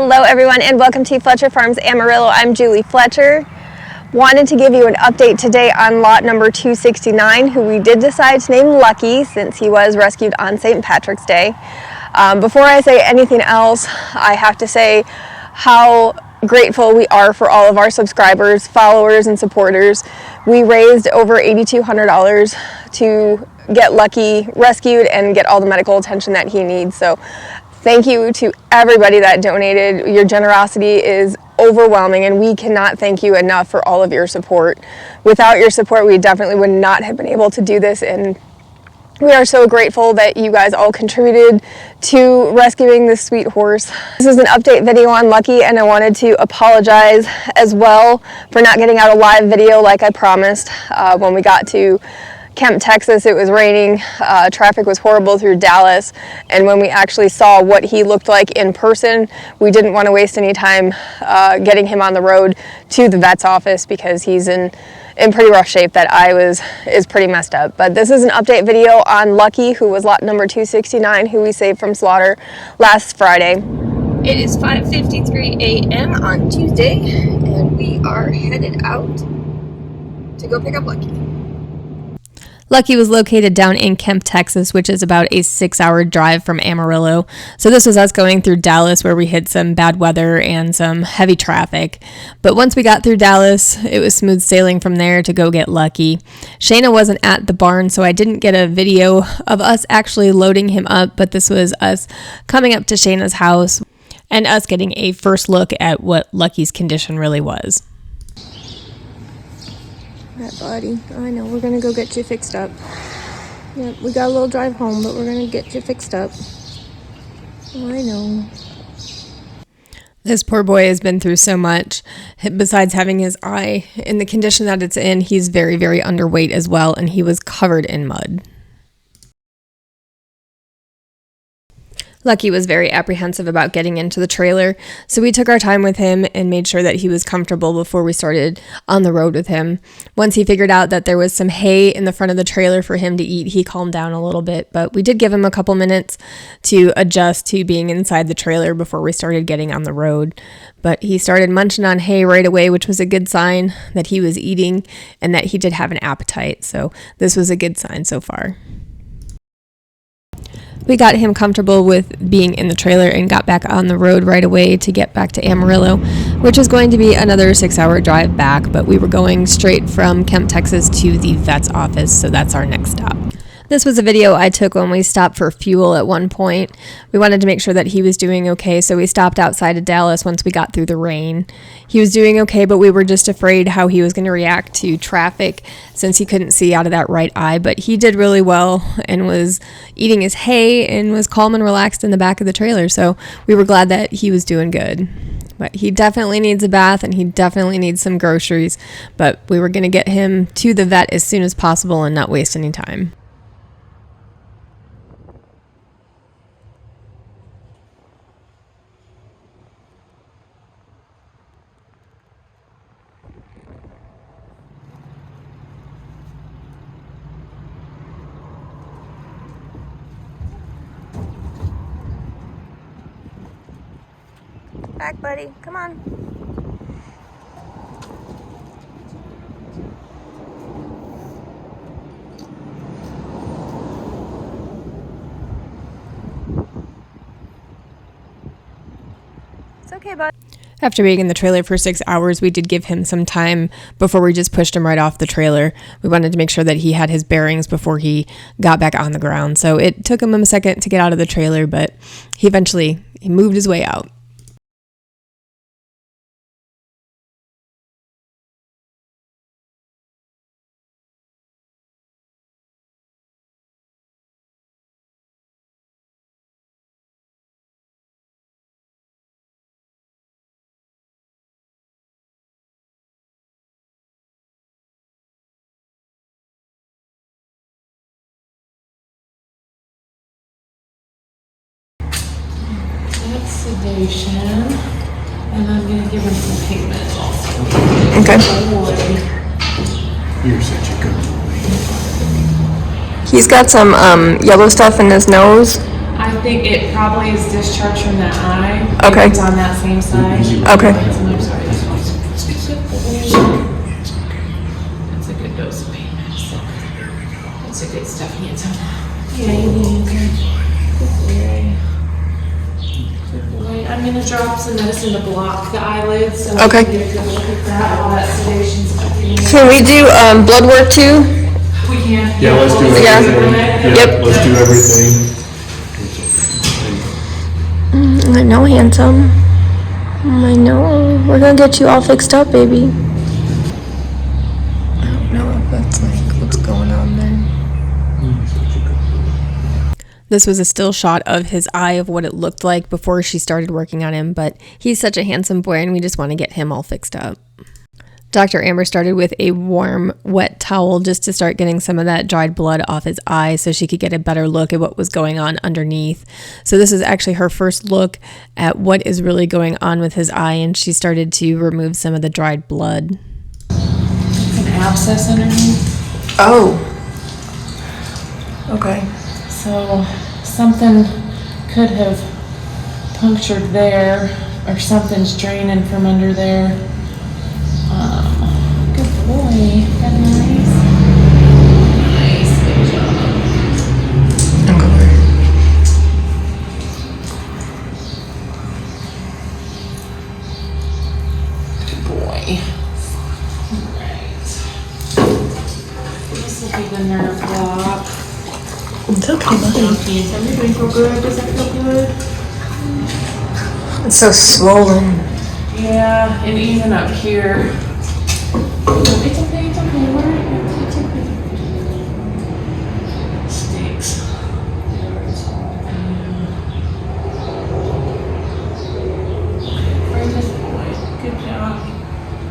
Hello everyone and welcome to Fletcher Farms Amarillo. I'm Julie Fletcher. Wanted to give you an update today on lot number 269, who we did decide to name Lucky since he was rescued on St. Patrick's Day. Before I say anything else, I have to say how grateful we are for all of our subscribers, followers, and supporters. We raised over $8,200 to get Lucky rescued and get all the medical attention that he needs. So thank you to everybody that donated. Your generosity is overwhelming and we cannot thank you enough for all of your support. Without your support, we definitely would not have been able to do this, and we are so grateful that you guys all contributed to rescuing this sweet horse. This is an update video on Lucky, and I wanted to apologize as well for not getting out a live video like I promised. When we got to Kemp, Texas, it was raining, traffic was horrible through Dallas, and when we actually saw what he looked like in person, we didn't want to waste any time getting him on the road to the vet's office because he's in pretty rough shape. That eye is pretty messed up. But this is an update video on Lucky, who was lot number 269, who we saved from slaughter last Friday. It is 5:53 a.m. on Tuesday, and we are headed out to go pick up Lucky. Lucky was located down in Kemp, Texas, which is about a 6-hour drive from Amarillo. So this was us going through Dallas, where we hit some bad weather and some heavy traffic. But once we got through Dallas, it was smooth sailing from there to go get Lucky. Shayna wasn't at the barn, so I didn't get a video of us actually loading him up, but this was us coming up to Shayna's house and us getting a first look at what Lucky's condition really was. Right, buddy. I know, we're gonna go get you fixed up. Yep, we got a little drive home, but we're gonna get you fixed up. Oh, I know. This poor boy has been through so much. Besides having his eye in the condition that it's in, he's very, very underweight as well, and he was covered in mud. Lucky was very apprehensive about getting into the trailer, so we took our time with him and made sure that he was comfortable before we started on the road with him. Once he figured out that there was some hay in the front of the trailer for him to eat, he calmed down a little bit, but we did give him a couple minutes to adjust to being inside the trailer before we started getting on the road. But he started munching on hay right away, which was a good sign that he was eating and that he did have an appetite, so this was a good sign so far. We got him comfortable with being in the trailer and got back on the road right away to get back to Amarillo, which is going to be another 6-hour drive back, but we were going straight from Kemp, Texas to the vet's office, so that's our next stop. This was a video I took when we stopped for fuel at one point. We wanted to make sure that he was doing okay, so we stopped outside of Dallas once we got through the rain. He was doing okay, but we were just afraid how he was going to react to traffic since he couldn't see out of that right eye, but he did really well and was eating his hay and was calm and relaxed in the back of the trailer, so we were glad that he was doing good. But he definitely needs a bath and he definitely needs some groceries, but we were going to get him to the vet as soon as possible and not waste any time. Back, buddy. Come on. It's okay, bud. After being in the trailer for 6 hours, we did give him some time before we just pushed him right off the trailer. We wanted to make sure that he had his bearings before he got back on the ground. So it took him a second to get out of the trailer, but he moved his way out. That's sedation, and I'm going to give him some pain meds also. Okay. You're such a good boy. He's got some yellow stuff in his nose. I think it probably is discharged from that eye. Okay. It's on that same side. Okay. I'm sorry. That's a good dose of pain medicine. That's a good stuff, handsome. Yeah, you need good boy. Good boy. I'm gonna drop some medicine to block the eyelids. So Okay. we can get a good look at that while that sedation's happening. Can we do blood work too? We can. Yeah, let's do everything. Yeah. Yeah, Yep. let's do everything. I know, handsome. I know. We're gonna get you all fixed up, baby. I don't know if that's like what's going on there. This was a still shot of his eye of what it looked like before she started working on him, but he's such a handsome boy and we just want to get him all fixed up. Dr. Amber started with a warm, wet towel just to start getting some of that dried blood off his eye so she could get a better look at what was going on underneath. So this is actually her first look at what is really going on with his eye, and she started to remove some of the dried blood. An abscess underneath. Oh. Okay. So something could have punctured there, or something's draining from under there. Good boy. Got nice. Nice. Good job. Okay. Good boy. Alright. This will be the nerve block. It's okay, buddy. Everything feel good? Does that feel good? It's so swollen. Yeah, and even up here. It's okay, it's okay. What are you? It's okay. Stinks. Very good boy. Good job.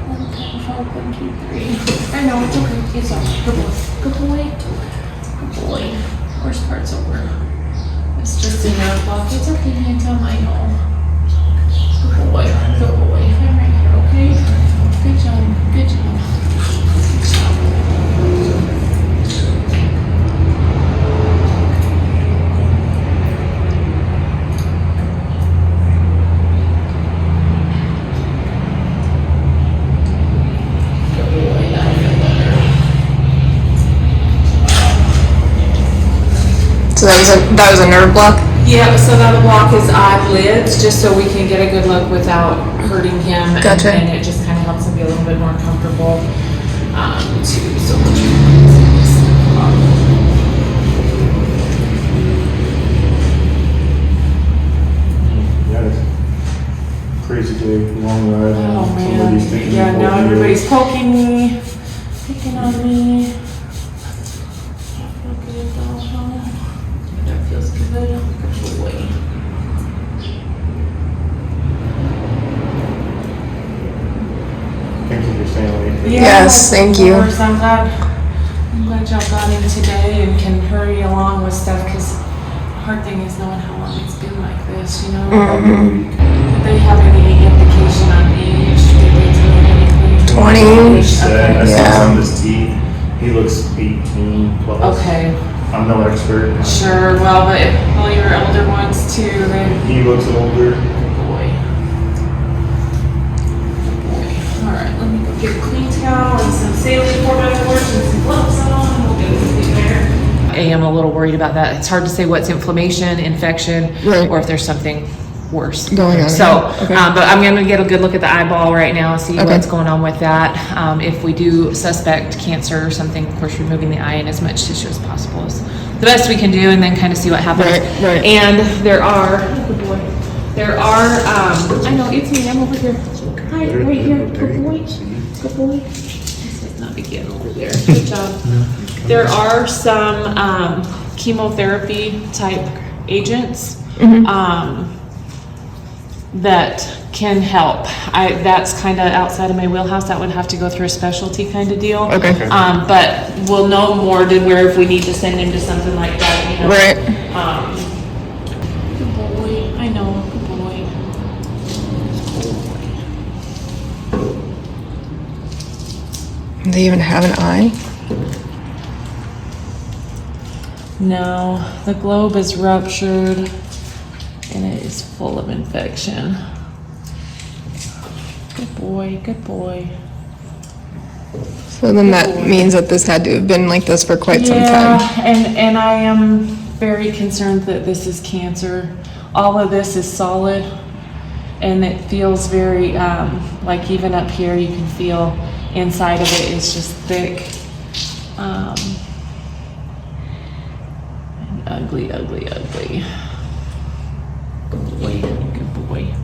1, 2, 1, 2, 3. I know, it's okay. It's all right. Good boy. Good boy. Good boy. Worst part's over. It's just a nerve block. It's okay, handsome. I know. Good boy. Good boy. I'm right here, okay? Good job. Good job. Good job. Good boy. Now I feel better. So that was a nerve block? Yeah, so that'll block his eyelids just so we can get a good look without hurting him. Gotcha. And it just kind of helps him be a little bit more comfortable too. So Yeah, it's crazy day, long ride. oh Somebody's man, thinking yeah, about now you. everybody's poking me, picking on me. That feel good though, huh? That feels good. Good boy. Thank you for staying late. Yes, thank you. Of course, I'm glad y'all got in today and can hurry along with stuff, because the hard thing is knowing how long it's been like this, you know? Mm-hmm. Did they have any indication on age? Did they tell you anything? 20. He said, I saw Yeah. some of his teeth, he looks 18 plus. Okay, I'm no expert. sure, well, but all your older ones too, then. He looks older. Good boy. Good boy. All right, let me go get a clean towel and some saline 4x4s and some gloves on, and we'll get everything there. I am a little worried about that. It's hard to say what's inflammation, infection, Right. or if there's something worse. Going on. So, Okay. but I'm gonna get a good look at the eyeball right now, see Okay. what's going on with that. If we do suspect cancer or something, of course, removing the eye and as much tissue as possible is the best we can do, and then kind of see what happens. Right. And there are, good boy, I know, it's me, I'm over here. Hi, right here, good boy, good boy. This is not begin over there, good job. There are some chemotherapy type agents that can help. That's kind of outside of my wheelhouse. That would have to go through a specialty kind of deal. Okay. But we'll know more to where if we need to send him to something like that, you know. Right. Good boy. I know. Good boy. Do they even have an eye? No, the globe is ruptured and it is full of infection. Good boy, good boy. So then that means that this had to have been like this for quite some time. Yeah, and I am very concerned that this is cancer. All of this is solid, and it feels very, like even up here you can feel inside of it is just thick. And ugly, ugly, ugly. Good boy, good boy.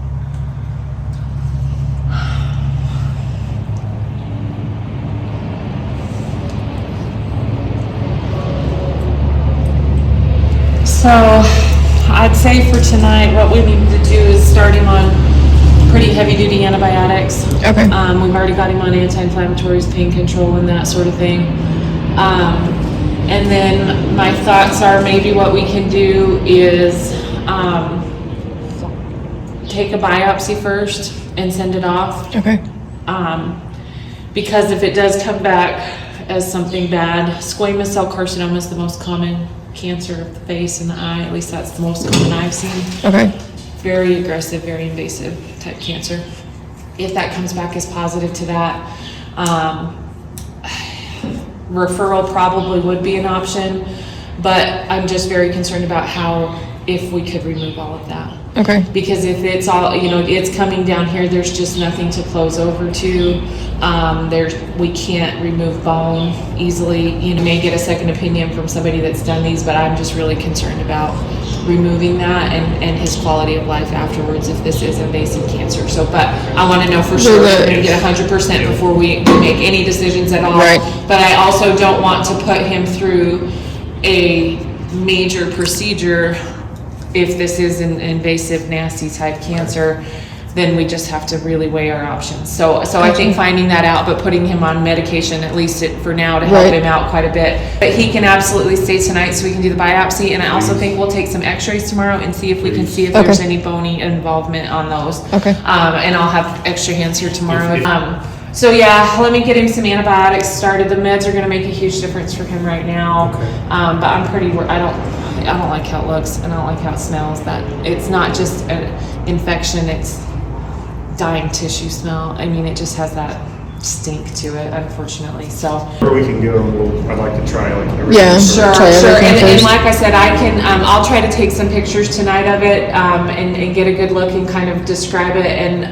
So I'd say for tonight, what we need to do is start him on pretty heavy duty antibiotics. Okay. We've already got him on anti-inflammatories, pain control, and that sort of thing. And then my thoughts are maybe what we can do is take a biopsy first and send it off. Okay. Because if it does come back as something bad, squamous cell carcinoma is the most common cancer of the face and the eye. At least that's the most common I've seen. Okay. Very aggressive, very invasive type cancer. If that comes back as positive to that, referral probably would be an option, but I'm just very concerned about if we could remove all of that. Okay. Because if it's all, it's coming down here, there's just nothing to close over to. We can't remove bone easily. You may get a second opinion from somebody that's done these, but I'm just really concerned about removing that and his quality of life afterwards if this is invasive cancer. So, but I want to know for sure we're going to get 100% before we make any decisions at all. Right. But I also don't want to put him through a major procedure. If this is an invasive, nasty type cancer, then we just have to really weigh our options. So I think finding that out, but putting him on medication, at least for now, to help him out quite a bit. But he can absolutely stay tonight so we can do the biopsy. And I also think we'll take some x-rays tomorrow and see if we can see if there's any bony involvement on those. Okay. And I'll have extra hands here tomorrow. So yeah, let me get him some antibiotics started. The meds are gonna make a huge difference for him right now. But I'm pretty, I don't like how it looks and I don't like how it smells. That it's not just an infection, it's dying tissue smell. I mean, it just has that stink to it, unfortunately. So Where we can go, I'd like to try like everything. Yeah, sure. everything And first. like I said, I can, I'll try to take some pictures tonight of it and get a good look and kind of describe it. And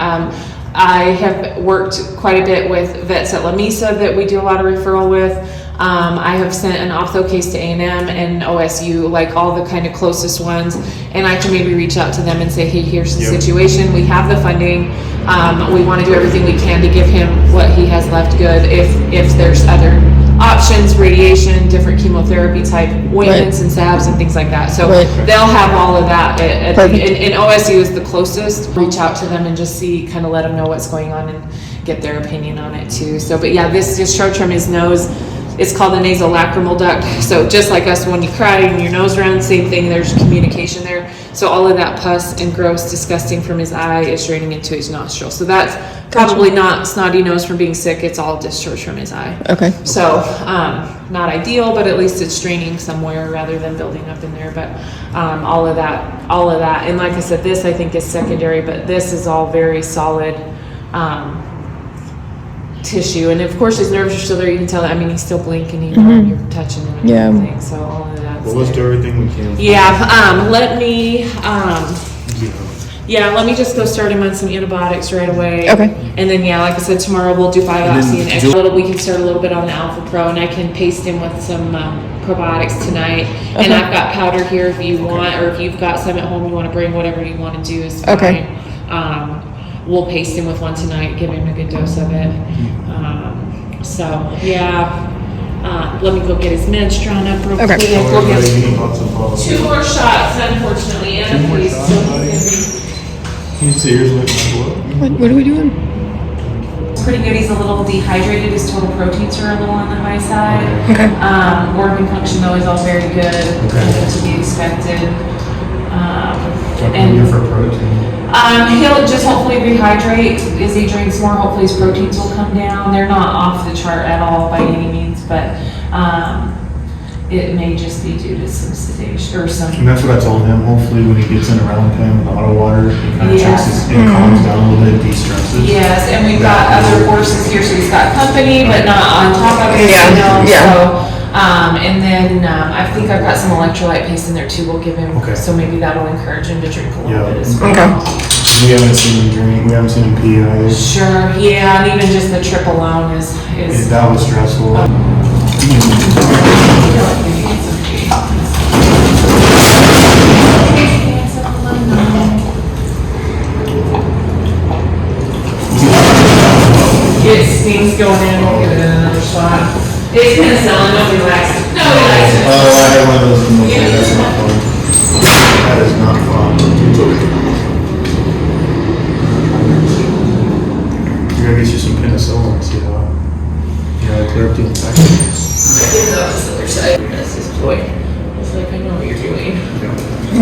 I have worked quite a bit with vets at La Mesa that we do a lot of referral with. I have sent an optho case to A&M and OSU, like all the kind of closest ones, and I can maybe reach out to them and say, hey, here's the situation. We have the funding. We want to do everything we can to give him what he has left good. If there's other options, radiation, different chemotherapy type ointments and salves and things like that. So they'll have all of that. And OSU is the closest. Reach out to them and just see, kind of let them know what's going on and get their opinion on it too. So, but yeah, this discharge from his nose, it's called the nasolacrimal duct. So just like us, when you cry and your nose runs, same thing, there's communication there. So all of that pus and gross, disgusting from his eye is draining into his nostril. So that's probably not snotty nose from being sick, it's all discharge from his eye. Okay. So, not ideal, but at least it's draining somewhere rather than building up in there. But all of that. And like I said, this I think is secondary, but this is all very solid tissue. And of course his nerves are still there, you can tell. I mean, he's still blinking even when you're touching him and everything. So all of that. Well, let's do everything we can. Yeah, let me let me just go start him on some antibiotics right away. Okay. And then like I said, tomorrow we'll do biopsy and we can start a little bit on the Alfa Pro, and I can paste him with some probiotics tonight. And I've got powder here if you want, or if you've got some at home you want to bring, whatever you want to do is fine. Okay. We'll paste him with one tonight, give him a good dose of it. Let me go get his meds drawn up real quick. We'll get 2 more shots, unfortunately, and a piece. Can you see yours with my blood? What are we doing? Pretty good. He's a little dehydrated. His total proteins are a little on the high side. Okay. Organ function though is all very good, to be expected. And here for protein. He'll just hopefully rehydrate as he drinks more. Hopefully his proteins will come down. They're not off the chart at all by any means, but it may just be due to some sedation or some. And that's what I told him. Hopefully when he gets in a round pen with auto water, he kind of Yes. checks his, it calms down a little bit, de-stresses. Yes, and we've got other horses here, so he's got company, but not on top of it, Yeah, you know, yeah. so. And then, I think I've got some electrolyte paste in there too, we'll give him, Okay. so maybe that'll encourage him to drink a little Yeah. bit as well. Okay. We haven't seen him drink, we haven't seen him pee either. Sure, yeah, and even just the trip alone is. That was stressful. I feel like we need some pee. It stinks going in, we'll get it in another shot. It's penicillin, nobody likes it. Nobody likes it. Oh, I had one of those in the way, that's not fun. That is not fun. You're gonna get you some penicillin, see how, clear up the infection. I get off this other side. That's his boy. It's like, I know what you're doing.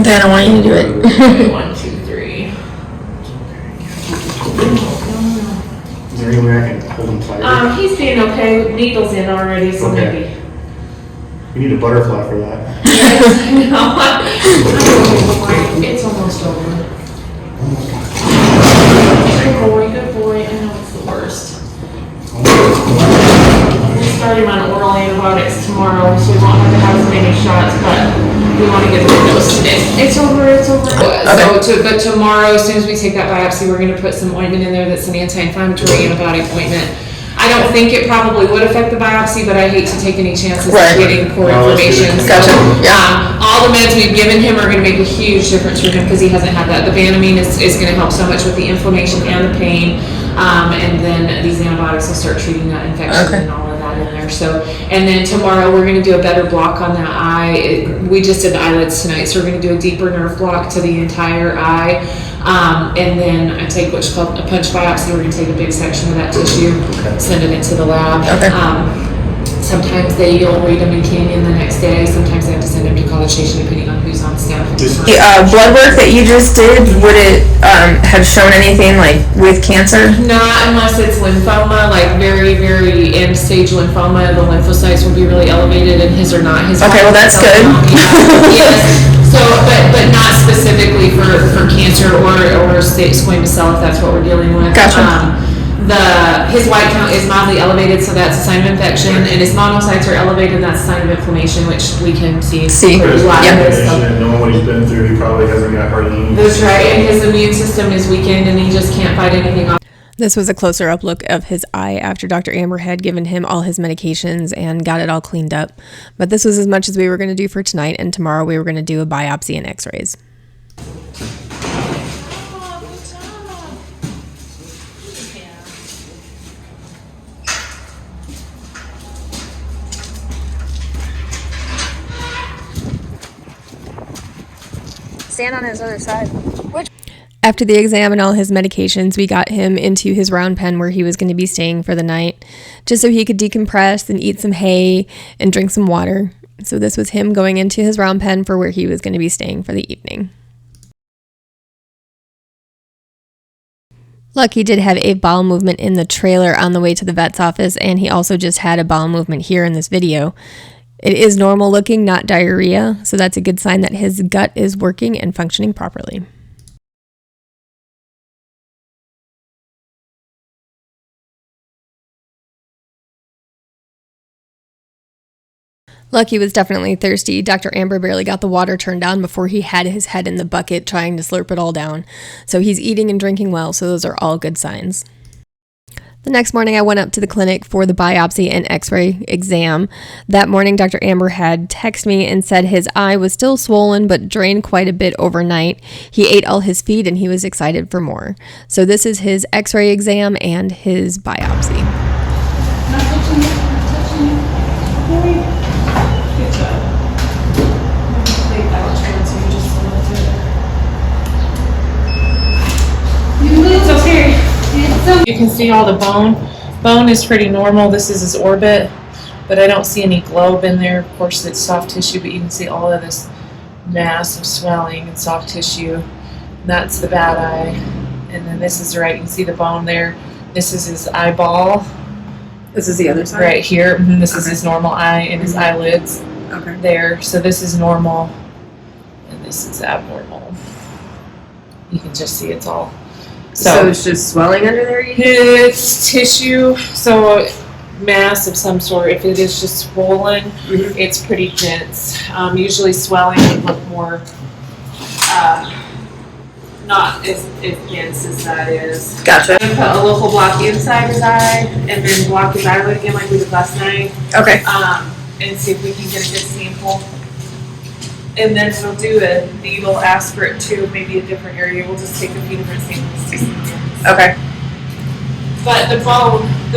Then I want you to do it. Okay, 1, 2, 3. Is there any way I can hold him tighter? He's being okay. Needles in already, so Okay. maybe. We need a butterfly for that. Yes, I know. It's almost over. Good boy. I know it's the worst. We start him on oral antibiotics tomorrow, so we won't have to have as many shots, but we want to get the dose. It's over. But tomorrow, as soon as we take that biopsy, we're going to put some ointment in there that's an anti-inflammatory antibiotic ointment. I don't think it probably would affect the biopsy, but I hate to take any chances Right. of getting poor No, let's information. get it. Gotcha. All the meds we've given him are going to make a huge difference for him because he hasn't had that. The Banamine is going to help so much with the inflammation and the pain, and then these antibiotics will start treating that infection Okay. and all of that in there. So, and then tomorrow we're going to do a better block on that eye. We just did the eyelids tonight, so we're going to do a deeper nerve block to the entire eye. And then I take what's called a punch biopsy. We're going to take a big section of that tissue, send it into the lab. Okay. Sometimes you'll read them in Canyon the next day. Sometimes I have to send them to College Station depending on who's on staff. The blood work that you just did, would it have shown anything like with cancer? Not unless it's lymphoma, like very, very end stage lymphoma. The lymphocytes will be really elevated, and his are not. His Okay, well, that's good. Yes. So, but not specifically for cancer or squamous cell, if that's what we're dealing with. Gotcha. His white count is mildly elevated, so that's a sign of infection, and his monocytes are elevated, and that's a sign of inflammation, which we can see. Chris, Yeah. knowing what he's been through, he probably hasn't got hardly any. That's right, and his immune system is weakened, and he just can't fight anything off. This was a closer up look of his eye after Dr. Amber had given him all his medications and got it all cleaned up. But this was as much as we were going to do for tonight, and tomorrow we were going to do a biopsy and x-rays. Stand on his other side. After the exam and all his medications, we got him into his round pen where he was going to be staying for the night, just so he could decompress and eat some hay and drink some water. So this was him going into his round pen for where he was going to be staying for the evening. Lucky did have a bowel movement in the trailer on the way to the vet's office, and he also just had a bowel movement here in this video. It is normal looking, not diarrhea, so that's a good sign that his gut is working and functioning properly. Lucky was definitely thirsty. Dr. Amber barely got the water turned on before he had his head in the bucket trying to slurp it all down. So he's eating and drinking well, so those are all good signs. The next morning, I went up to the clinic for the biopsy and x-ray exam. That morning, Dr. Amber had texted me and said his eye was still swollen but drained quite a bit overnight. He ate all his feed and he was excited for more. So this is his x-ray exam and his biopsy. Not touching it, not touching it. Good job. Take that much blood, so you just a little bit. It's okay. You can see all the bone. Bone is pretty normal. This is his orbit, but I don't see any globe in there. Of course, it's soft tissue, but you can see all of this mass of swelling and soft tissue. And that's the bad eye. And then this is right. You can see the bone there. This is his eyeball. This is the other side? Right here. This is his normal eye and his eyelids. Okay. There. So this is normal, and this is abnormal. You can just see it's all. So it's just swelling under there? It's tissue, so mass of some sort. If it is just swollen, it's pretty dense. Usually swelling would look more, not as dense as that is. Gotcha. I'm gonna put a local block inside his eye, and then block his eyelid again like we did last night. Okay. And see if we can get a good sample. And then we'll do a needle aspirate to maybe a different area. We'll just take a few different samples to see. Okay. But the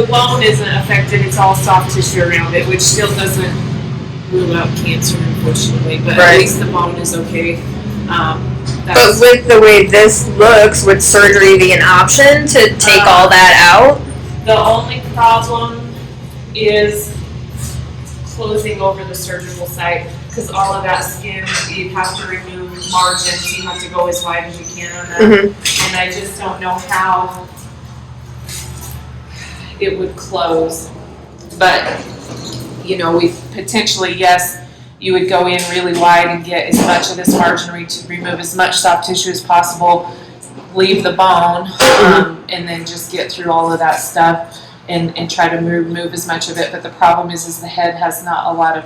bone isn't affected. It's all soft tissue around it, which still doesn't rule out cancer, unfortunately. But at least the bone is okay. But with the way this looks, would surgery be an option to take all that out? The only problem is closing over the surgical site, because all of that skin, you have to remove margins. You have to go as wide as you can on that. And I just don't know how it would close. But, we potentially, yes, you would go in really wide and get as much of this margin to remove as much soft tissue as possible, leave the bone, and then just get through all of that stuff and try to remove as much of it. But the problem is the head has not a lot of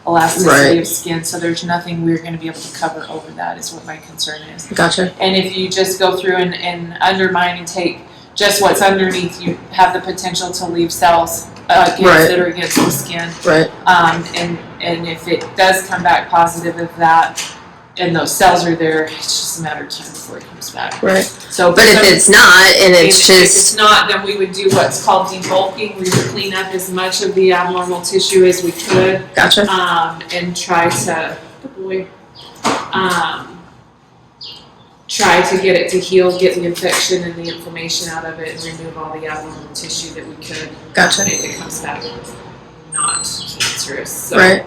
elasticity of skin, so there's nothing we're going to be able to cover over that is what my concern is. Gotcha. And if you just go through and undermine and take just what's underneath, you have the potential to leave cells that are against the skin. Right. And if it does come back positive of that, and those cells are there, it's just a matter of time before it comes back. Right. So, but if it's not, and it's just... If it's not, then we would do what's called debulking. We would clean up as much of the abnormal tissue as we could. Gotcha. And try to, try to get it to heal, get the infection and the inflammation out of it, and remove all the abnormal tissue that we could. Gotcha. If it comes back not cancerous. So, right.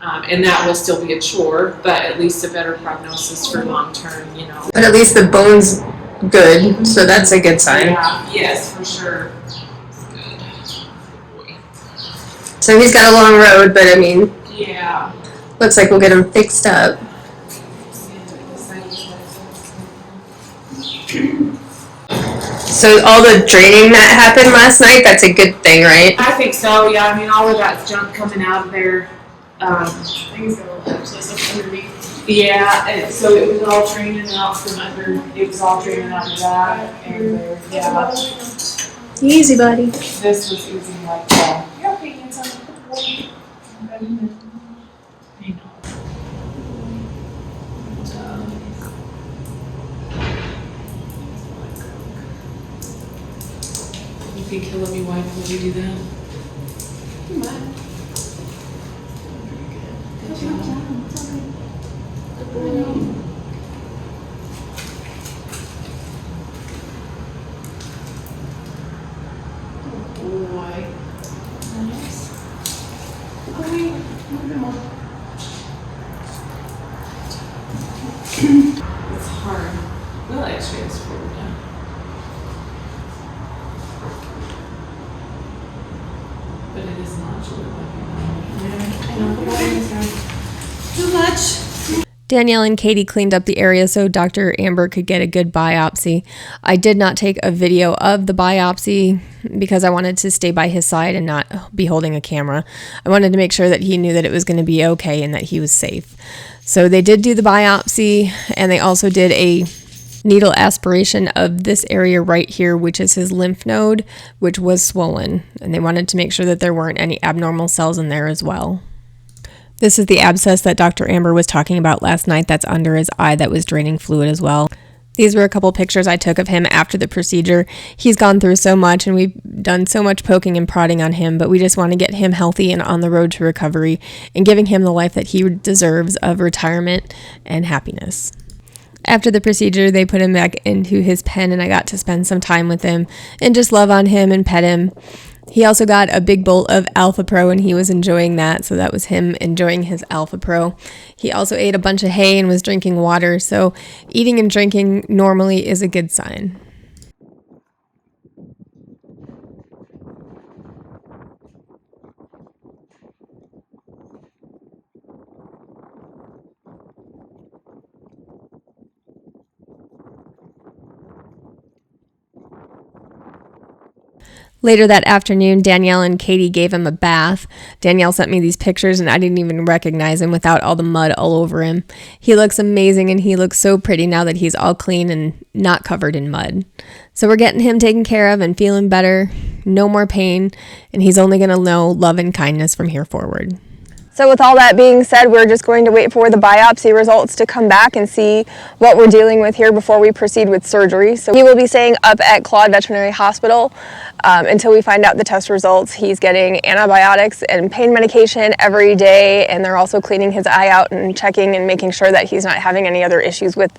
And that will still be a chore, but at least a better prognosis for long term, But at least the bone's good, so that's a good sign. Yeah, yes, for sure. Good. So he's got a long road, but yeah. Looks like we'll get him fixed up. So all the draining that happened last night, that's a good thing, right? I think so, yeah. All of that junk coming out of there. Things got a little abscess up underneath. Yeah, and so it was all draining out from under. It was all draining out of that and there. Yeah. Easy, buddy. This was oozing like that. You're okay, hands on the You think he'll let me wipe when we do that? You might. Good job. Good boy. Good boy. Nice. Okay. It's hard. We'll x-ray this forward now. But it is not really too much. Danielle and Katie cleaned up the area so Dr. Amber could get a good biopsy. I did not take a video of the biopsy because I wanted to stay by his side and not be holding a camera. I wanted to make sure that he knew that it was going to be okay and that he was safe. So they did do the biopsy, and they also did a needle aspiration of this area right here, which is his lymph node, which was swollen. And they wanted to make sure that there weren't any abnormal cells in there as well. This is the abscess that Dr. Amber was talking about last night that's under his eye that was draining fluid as well. These were a couple pictures I took of him after the procedure. He's gone through so much and we've done so much poking and prodding on him, but we just want to get him healthy and on the road to recovery and giving him the life that he deserves of retirement and happiness. After the procedure, they put him back into his pen and I got to spend some time with him and just love on him and pet him. He also got a big bowl of Alfa Pro and he was enjoying that, so that was him enjoying his Alfa Pro. He also ate a bunch of hay and was drinking water, so eating and drinking normally is a good sign. Later that afternoon, Danielle and Katie gave him a bath. Danielle sent me these pictures and I didn't even recognize him without all the mud all over him. He looks amazing and he looks so pretty now that he's all clean and not covered in mud. So we're getting him taken care of and feeling better, no more pain, and he's only going to know love and kindness from here forward. So with all that being said, we're just going to wait for the biopsy results to come back and see what we're dealing with here before we proceed with surgery. So he will be staying up at Claude Veterinary Hospital until we find out the test results. He's getting antibiotics and pain medication every day, and they're also cleaning his eye out and checking and making sure that he's not having any other issues with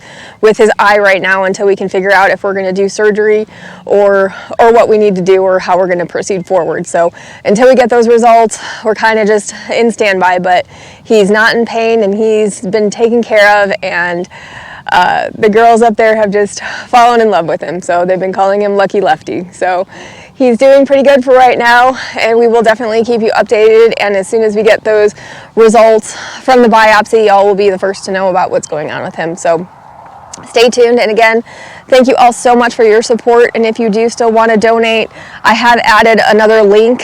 his eye right now until we can figure out if we're going to do surgery or what we need to do or how we're going to proceed forward. So until we get those results, we're kind of just in standby. But he's not in pain and he's been taken care of, and the girls up there have just fallen in love with him, so they've been calling him Lucky Lefty. So he's doing pretty good for right now, and we will definitely keep you updated, and as soon as we get those results from the biopsy, y'all will be the first to know about what's going on with him. So stay tuned, and again, thank you all so much for your support, and if you do still want to donate, I have added another link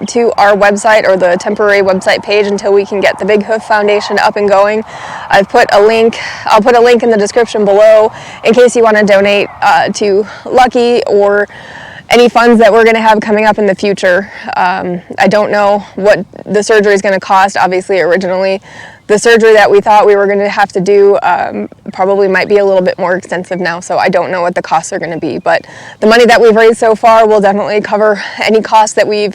to our website, or the temporary website page, until we can get the Big Hoof Foundation up and going. I'll put a link in the description below in case you want to donate to Lucky or any funds that we're going to have coming up in the future. I don't know what the surgery is going to cost. Obviously, originally, the surgery that we thought we were going to have to do probably might be a little bit more extensive now, so I don't know what the costs are going to be. But the money that we've raised so far will definitely cover any costs that we've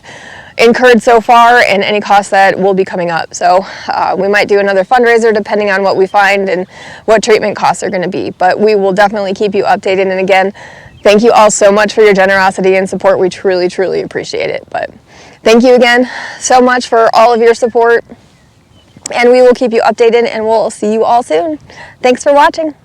incurred so far and any costs that will be coming up. So we might do another fundraiser depending on what we find and what treatment costs are going to be. But we will definitely keep you updated. And again, thank you all so much for your generosity and support. We truly, truly appreciate it. But thank you again so much for all of your support. And we will keep you updated, and we'll see you all soon. Thanks for watching.